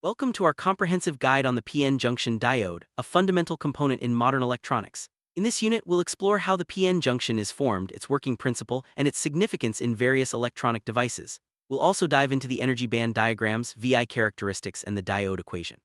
Welcome to our comprehensive guide on the PN junction diode, a fundamental component in modern electronics. In this unit, we'll explore how the PN junction is formed, its working principle, and its significance in various electronic devices. We'll also dive into the energy band diagrams, VI characteristics, and the diode equation.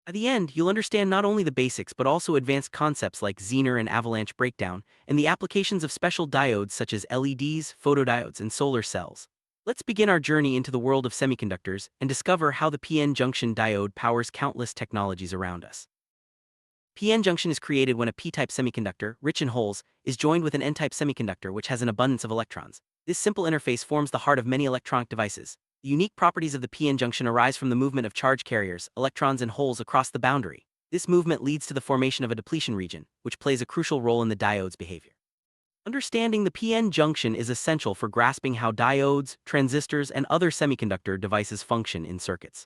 By the end, you'll understand not only the basics but also advanced concepts like Zener and Avalanche breakdown, and the applications of special diodes such as LEDs, photodiodes, and solar cells. Let's begin our journey into the world of semiconductors and discover how the PN junction diode powers countless technologies around us. PN junction is created when a p-type semiconductor, rich in holes, is joined with an n-type semiconductor which has an abundance of electrons. This simple interface forms the heart of many electronic devices. The unique properties of the PN junction arise from the movement of charge carriers, electrons and holes across the boundary. This movement leads to the formation of a depletion region, which plays a crucial role in the diode's behavior. Understanding the PN junction is essential for grasping how diodes, transistors, and other semiconductor devices function in circuits.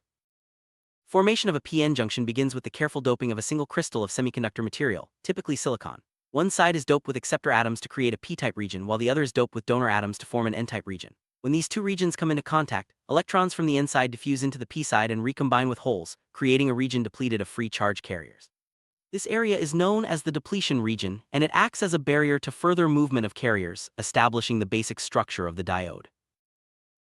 Formation of a PN junction begins with the careful doping of a single crystal of semiconductor material, typically silicon. One side is doped with acceptor atoms to create a p-type region while the other is doped with donor atoms to form an n-type region. When these two regions come into contact, electrons from the n side diffuse into the p side and recombine with holes, creating a region depleted of free charge carriers. This area is known as the depletion region, and it acts as a barrier to further movement of carriers, establishing the basic structure of the diode.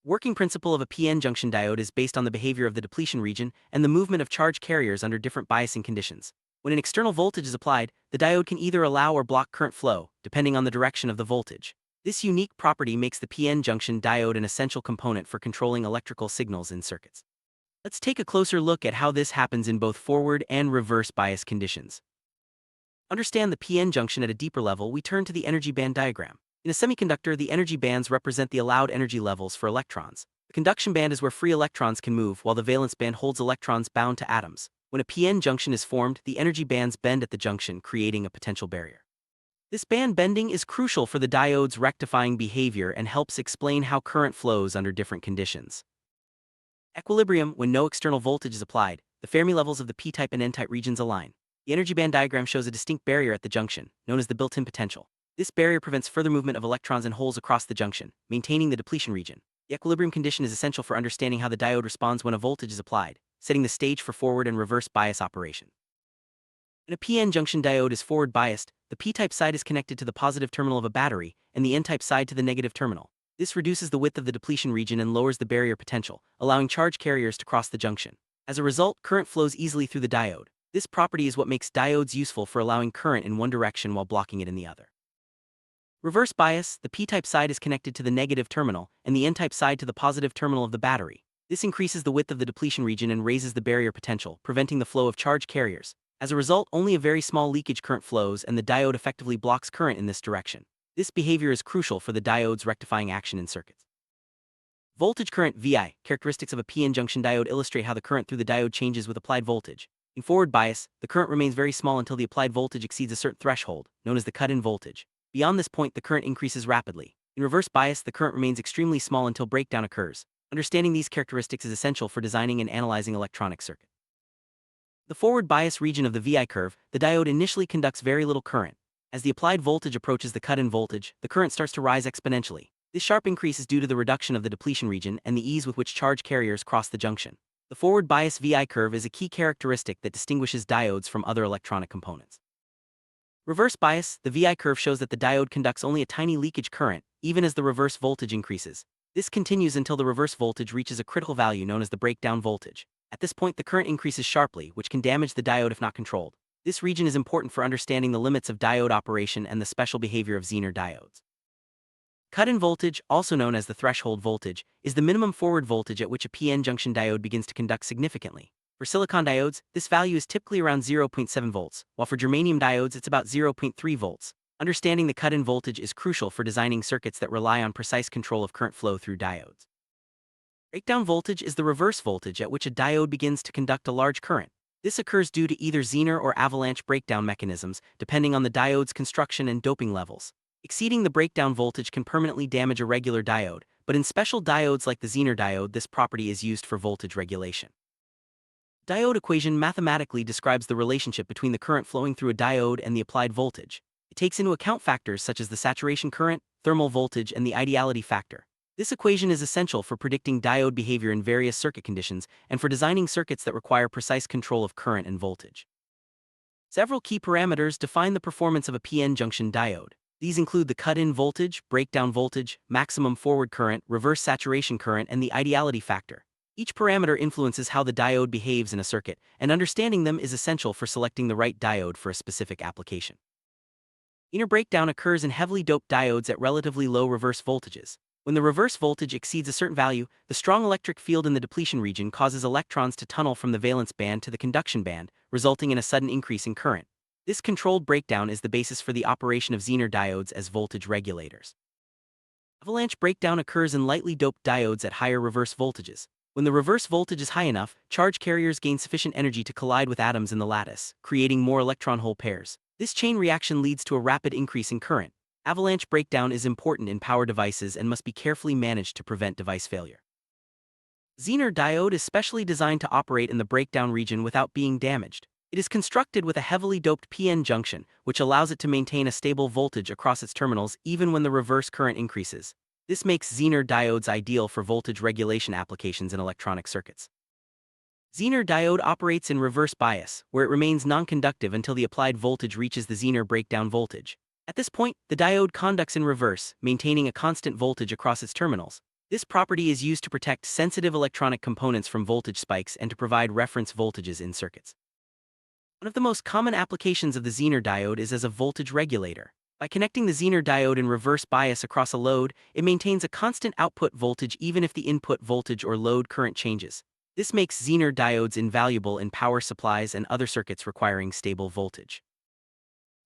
Working principle of a PN junction diode is based on the behavior of the depletion region and the movement of charge carriers under different biasing conditions. When an external voltage is applied, the diode can either allow or block current flow, depending on the direction of the voltage. This unique property makes the PN junction diode an essential component for controlling electrical signals in circuits. Let's take a closer look at how this happens in both forward and reverse bias conditions. Understand the PN junction at a deeper level, we turn to the energy band diagram. In a semiconductor, the energy bands represent the allowed energy levels for electrons. The conduction band is where free electrons can move, while the valence band holds electrons bound to atoms. When a PN junction is formed, the energy bands bend at the junction, creating a potential barrier. This band bending is crucial for the diode's rectifying behavior and helps explain how current flows under different conditions. Equilibrium: when no external voltage is applied, the Fermi levels of the p-type and n-type regions align. The energy band diagram shows a distinct barrier at the junction, known as the built-in potential. This barrier prevents further movement of electrons and holes across the junction, maintaining the depletion region. The equilibrium condition is essential for understanding how the diode responds when a voltage is applied, setting the stage for forward and reverse bias operation. When a PN junction diode is forward biased, the p-type side is connected to the positive terminal of a battery, and the n-type side to the negative terminal. This reduces the width of the depletion region and lowers the barrier potential, allowing charge carriers to cross the junction. As a result, current flows easily through the diode. This property is what makes diodes useful for allowing current in one direction while blocking it in the other. Reverse bias: the p-type side is connected to the negative terminal, and the n-type side to the positive terminal of the battery. This increases the width of the depletion region and raises the barrier potential, preventing the flow of charge carriers. As a result, only a very small leakage current flows, and the diode effectively blocks current in this direction. This behavior is crucial for the diode's rectifying action in circuits. Voltage current VI characteristics of a PN junction diode illustrate how the current through the diode changes with applied voltage. In forward bias, the current remains very small until the applied voltage exceeds a certain threshold, known as the cut-in voltage. Beyond this point, the current increases rapidly. In reverse bias, the current remains extremely small until breakdown occurs. Understanding these characteristics is essential for designing and analyzing electronic circuits. The forward bias region of the VI curve, the diode initially conducts very little current. As the applied voltage approaches the cut-in voltage, the current starts to rise exponentially. This sharp increase is due to the reduction of the depletion region and the ease with which charge carriers cross the junction. The forward bias VI curve is a key characteristic that distinguishes diodes from other electronic components. Reverse bias: the VI curve shows that the diode conducts only a tiny leakage current, even as the reverse voltage increases. This continues until the reverse voltage reaches a critical value known as the breakdown voltage. At this point, the current increases sharply, which can damage the diode if not controlled. This region is important for understanding the limits of diode operation and the special behavior of Zener diodes. Cut-in voltage, also known as the threshold voltage, is the minimum forward voltage at which a PN junction diode begins to conduct significantly. For silicon diodes, this value is typically around 0.7 volts, while for germanium diodes it's about 0.3 volts. Understanding the cut-in voltage is crucial for designing circuits that rely on precise control of current flow through diodes. Breakdown voltage is the reverse voltage at which a diode begins to conduct a large current. This occurs due to either Zener or Avalanche breakdown mechanisms, depending on the diode's construction and doping levels. Exceeding the breakdown voltage can permanently damage a regular diode, but in special diodes like the Zener diode, this property is used for voltage regulation. Diode equation mathematically describes the relationship between the current flowing through a diode and the applied voltage. It takes into account factors such as the saturation current, thermal voltage, and the ideality factor. This equation is essential for predicting diode behavior in various circuit conditions and for designing circuits that require precise control of current and voltage. Several key parameters define the performance of a PN junction diode. These include the cut-in voltage, breakdown voltage, maximum forward current, reverse saturation current, and the ideality factor. Each parameter influences how the diode behaves in a circuit, and understanding them is essential for selecting the right diode for a specific application. Inner breakdown occurs in heavily doped diodes at relatively low reverse voltages. When the reverse voltage exceeds a certain value, the strong electric field in the depletion region causes electrons to tunnel from the valence band to the conduction band, resulting in a sudden increase in current. This controlled breakdown is the basis for the operation of Zener diodes as voltage regulators. Avalanche breakdown occurs in lightly doped diodes at higher reverse voltages. When the reverse voltage is high enough, charge carriers gain sufficient energy to collide with atoms in the lattice, creating more electron-hole pairs. This chain reaction leads to a rapid increase in current. Avalanche breakdown is important in power devices and must be carefully managed to prevent device failure. Zener diode is specially designed to operate in the breakdown region without being damaged. It is constructed with a heavily doped PN junction, which allows it to maintain a stable voltage across its terminals even when the reverse current increases. This makes Zener diodes ideal for voltage regulation applications in electronic circuits. Zener diode operates in reverse bias, where it remains non-conductive until the applied voltage reaches the Zener breakdown voltage. At this point, the diode conducts in reverse, maintaining a constant voltage across its terminals. This property is used to protect sensitive electronic components from voltage spikes and to provide reference voltages in circuits. One of the most common applications of the Zener diode is as a voltage regulator. By connecting the Zener diode in reverse bias across a load, it maintains a constant output voltage even if the input voltage or load current changes. This makes Zener diodes invaluable in power supplies and other circuits requiring stable voltage.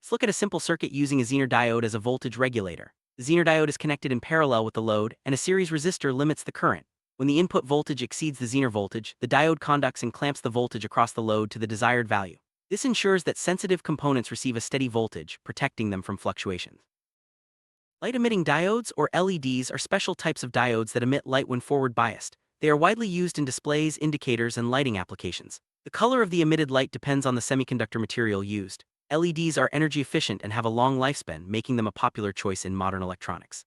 Let's look at a simple circuit using a Zener diode as a voltage regulator. The Zener diode is connected in parallel with the load, and a series resistor limits the current. When the input voltage exceeds the Zener voltage, the diode conducts and clamps the voltage across the load to the desired value. This ensures that sensitive components receive a steady voltage, protecting them from fluctuations. Light-emitting diodes, or LEDs, are special types of diodes that emit light when forward biased. They are widely used in displays, indicators, and lighting applications. The color of the emitted light depends on the semiconductor material used. LEDs are energy efficient and have a long lifespan, making them a popular choice in modern electronics.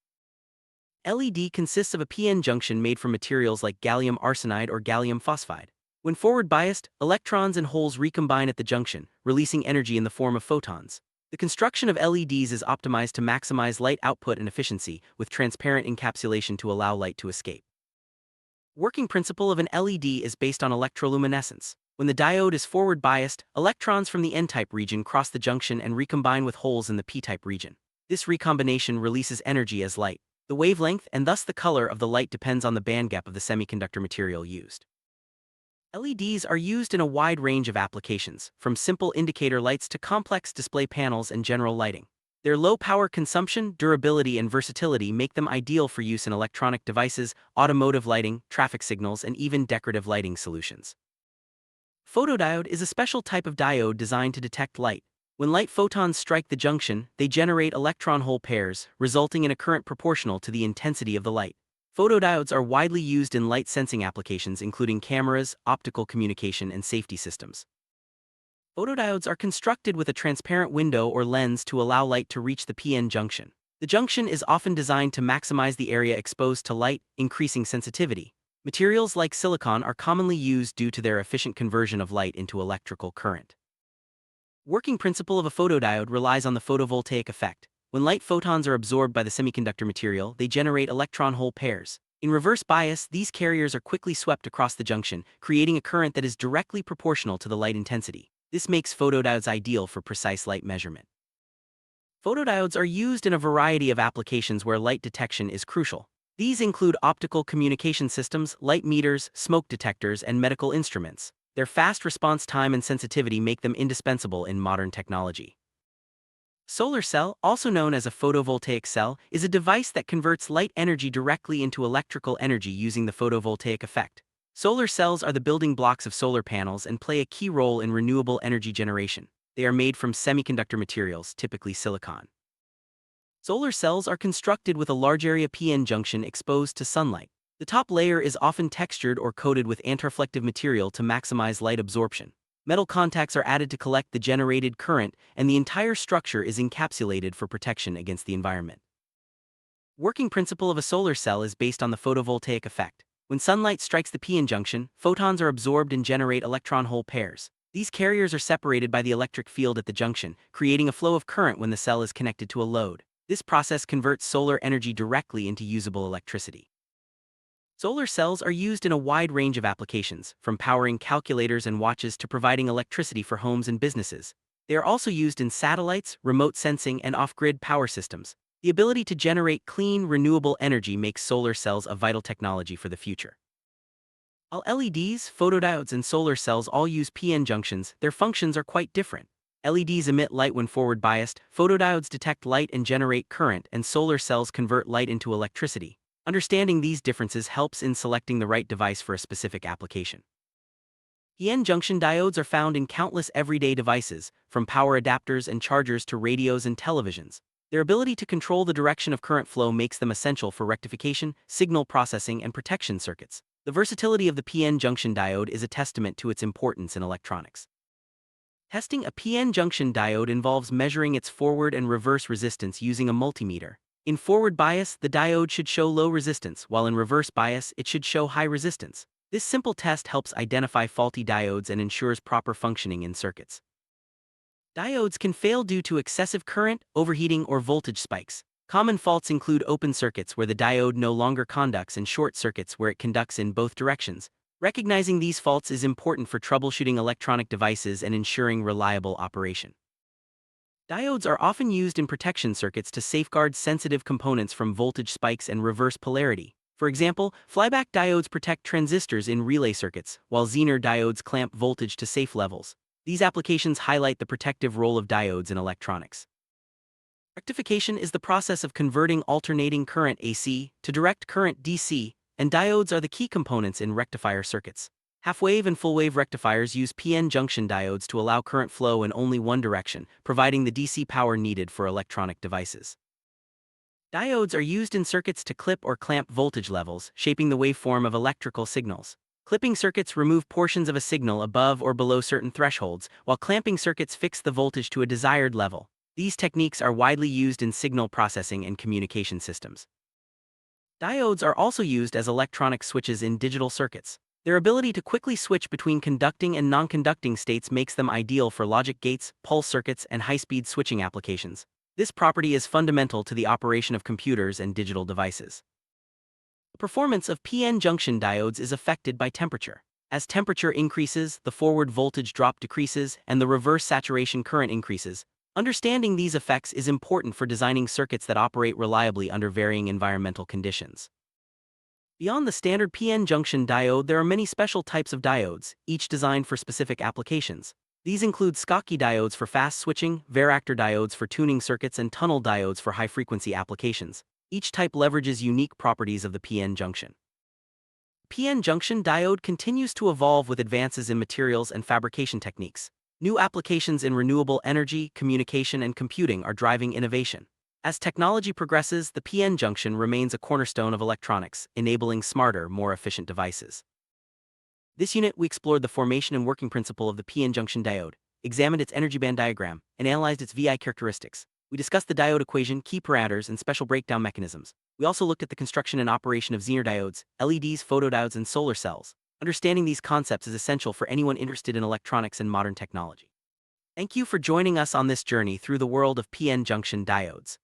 LED consists of a PN junction made from materials like gallium arsenide or gallium phosphide. When forward biased, electrons and holes recombine at the junction, releasing energy in the form of photons. The construction of LEDs is optimized to maximize light output and efficiency, with transparent encapsulation to allow light to escape. Working principle of an LED is based on electroluminescence. When the diode is forward biased, electrons from the N-type region cross the junction and recombine with holes in the P-type region. This recombination releases energy as light. The wavelength and thus the color of the light depends on the bandgap of the semiconductor material used. LEDs are used in a wide range of applications, from simple indicator lights to complex display panels and general lighting. Their low power consumption, durability, and versatility make them ideal for use in electronic devices, automotive lighting, traffic signals, and even decorative lighting solutions. Photodiode is a special type of diode designed to detect light. When light photons strike the junction, they generate electron-hole pairs, resulting in a current proportional to the intensity of the light. Photodiodes are widely used in light sensing applications including cameras, optical communication, and safety systems. Photodiodes are constructed with a transparent window or lens to allow light to reach the PN junction. The junction is often designed to maximize the area exposed to light, increasing sensitivity. Materials like silicon are commonly used due to their efficient conversion of light into electrical current. Working principle of a photodiode relies on the photovoltaic effect. When light photons are absorbed by the semiconductor material, they generate electron-hole pairs. In reverse bias, these carriers are quickly swept across the junction, creating a current that is directly proportional to the light intensity. This makes photodiodes ideal for precise light measurement. Photodiodes are used in a variety of applications where light detection is crucial. These include optical communication systems, light meters, smoke detectors, and medical instruments. Their fast response time and sensitivity make them indispensable in modern technology. Solar cell, also known as a photovoltaic cell, is a device that converts light energy directly into electrical energy using the photovoltaic effect. Solar cells are the building blocks of solar panels and play a key role in renewable energy generation. They are made from semiconductor materials, typically silicon. Solar cells are constructed with a large area PN junction exposed to sunlight. The top layer is often textured or coated with antireflective material to maximize light absorption. Metal contacts are added to collect the generated current, and the entire structure is encapsulated for protection against the environment. Working principle of a solar cell is based on the photovoltaic effect. When sunlight strikes the PN junction, photons are absorbed and generate electron-hole pairs. These carriers are separated by the electric field at the junction, creating a flow of current when the cell is connected to a load. This process converts solar energy directly into usable electricity. Solar cells are used in a wide range of applications, from powering calculators and watches to providing electricity for homes and businesses. They are also used in satellites, remote sensing, and off-grid power systems. The ability to generate clean, renewable energy makes solar cells a vital technology for the future. While LEDs, photodiodes, and solar cells all use PN junctions, their functions are quite different. LEDs emit light when forward biased, photodiodes detect light and generate current, and solar cells convert light into electricity. Understanding these differences helps in selecting the right device for a specific application. PN junction diodes are found in countless everyday devices, from power adapters and chargers to radios and televisions. Their ability to control the direction of current flow makes them essential for rectification, signal processing, and protection circuits. The versatility of the PN junction diode is a testament to its importance in electronics. Testing a PN junction diode involves measuring its forward and reverse resistance using a multimeter. In forward bias, the diode should show low resistance, while in reverse bias, it should show high resistance. This simple test helps identify faulty diodes and ensures proper functioning in circuits. Diodes can fail due to excessive current, overheating, or voltage spikes. Common faults include open circuits where the diode no longer conducts and short circuits where it conducts in both directions. Recognizing these faults is important for troubleshooting electronic devices and ensuring reliable operation. Diodes are often used in protection circuits to safeguard sensitive components from voltage spikes and reverse polarity. For example, flyback diodes protect transistors in relay circuits, while Zener diodes clamp voltage to safe levels. These applications highlight the protective role of diodes in electronics. Rectification is the process of converting alternating current AC to direct current DC, and diodes are the key components in rectifier circuits. Half-wave and full-wave rectifiers use PN junction diodes to allow current flow in only one direction, providing the DC power needed for electronic devices. Diodes are used in circuits to clip or clamp voltage levels, shaping the waveform of electrical signals. Clipping circuits remove portions of a signal above or below certain thresholds, while clamping circuits fix the voltage to a desired level. These techniques are widely used in signal processing and communication systems. Diodes are also used as electronic switches in digital circuits. Their ability to quickly switch between conducting and non-conducting states makes them ideal for logic gates, pulse circuits, and high-speed switching applications. This property is fundamental to the operation of computers and digital devices. The performance of PN junction diodes is affected by temperature. As temperature increases, the forward voltage drop decreases and the reverse saturation current increases. Understanding these effects is important for designing circuits that operate reliably under varying environmental conditions. Beyond the standard PN junction diode, there are many special types of diodes, each designed for specific applications. These include Schottky diodes for fast switching, Varactor diodes for tuning circuits, and tunnel diodes for high-frequency applications. Each type leverages unique properties of the PN junction. PN junction diode continues to evolve with advances in materials and fabrication techniques. New applications in renewable energy, communication, and computing are driving innovation. As technology progresses, the PN junction remains a cornerstone of electronics, enabling smarter, more efficient devices. This unit, we explored the formation and working principle of the PN junction diode, examined its energy band diagram, and analyzed its VI characteristics. We discussed the diode equation, key parameters, and special breakdown mechanisms. We also looked at the construction and operation of Zener diodes, LEDs, photodiodes, and solar cells. Understanding these concepts is essential for anyone interested in electronics and modern technology. Thank you for joining us on this journey through the world of PN junction diodes.